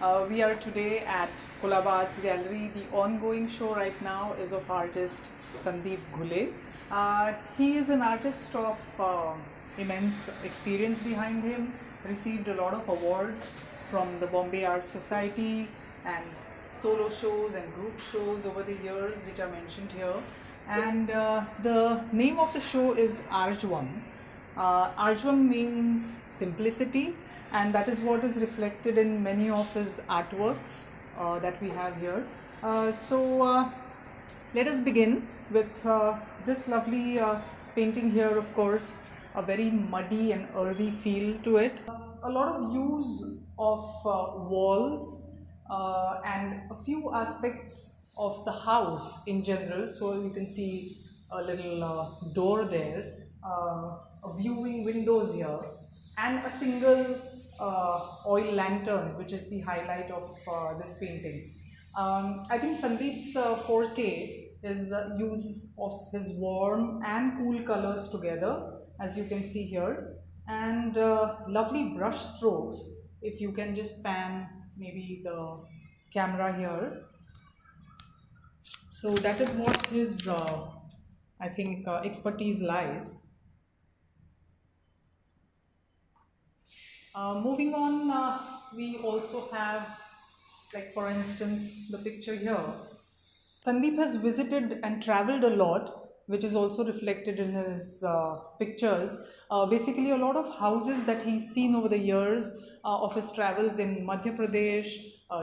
We are today at Kulaba Arts Gallery. The ongoing show right now is of artist Sandeep Ghule. He is an artist of immense experience behind him, received a lot of awards from the Bombay Art Society and solo shows and group shows over the years, which are mentioned here. And the name of the show is Arjvam. Arjvam means simplicity, and that is what is reflected in many of his artworks that we have here. Let us begin with this lovely painting here. Of course, a very muddy and earthy feel to it. A lot of use of walls and a few aspects of the house in general. So you can see a little door there, a viewing windows here, and a single oil lantern, which is the highlight of this painting. I think Sandeep's forte is use of his warm and cool colors together, as you can see here, and lovely brush strokes. If you can just pan maybe the camera here. So that is what his, I think, expertise lies. Moving on, we also have, like for instance, the picture here. Sandeep has visited and traveled a lot, which is also reflected in his pictures. Basically, a lot of houses that he's seen over the years of his travels in Madhya Pradesh,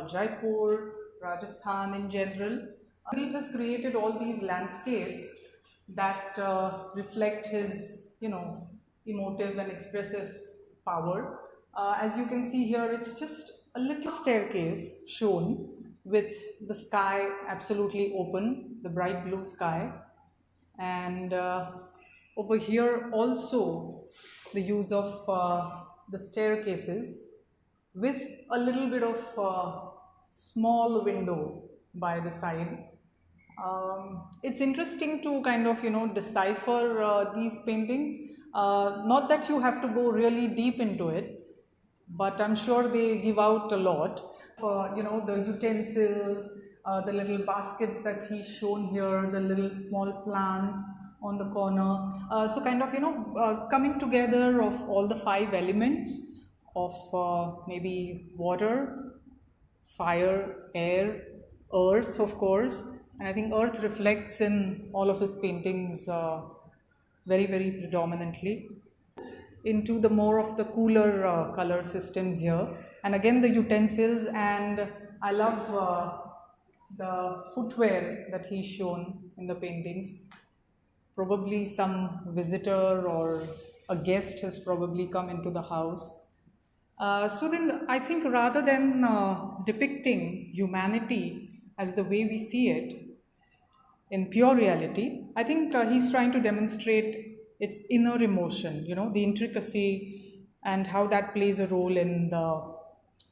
Jaipur, Rajasthan in general. Sandeep has created all these landscapes that reflect his, emotive and expressive power. As you can see here, it's just a little staircase shown with the sky absolutely open, the bright blue sky. And over here also the use of the staircases with a little bit of small window by the side. It's interesting to kind of decipher these paintings. Not that you have to go really deep into it, but I'm sure they give out a lot. The utensils, the little baskets that he's shown here, the little small plants on the corner. So kind of, coming together of all the 5 elements of maybe water, fire, air, earth, of course. And I think earth reflects in all of his paintings very, very predominantly into the more of the cooler color systems here. And again, the utensils, and I love the footwear that he's shown in the paintings. Probably some visitor or a guest has probably come into the house. So then I think rather than depicting humanity as the way we see it in pure reality, I think he's trying to demonstrate its inner emotion, the intricacy and how that plays a role in the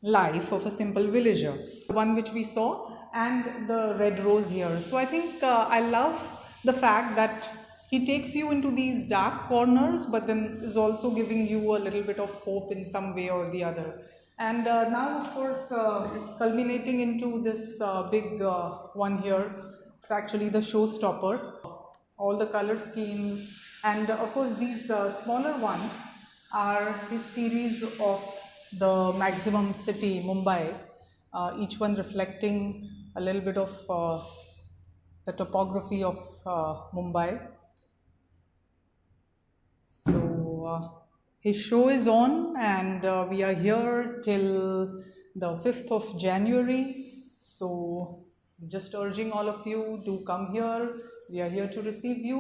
life of a simple villager. The one which we saw, and the red rose here. So I think I love the fact that he takes you into these dark corners, but then is also giving you a little bit of hope in some way or the other. And now, of course, culminating into this big one here, it's actually the showstopper. All the color schemes, and of course these smaller ones are his series of the maximum city, Mumbai, each one reflecting a little bit of the topography of Mumbai. So his show is on, and we are here till the 5th of January. So just urging all of you to come here. We are here to receive you.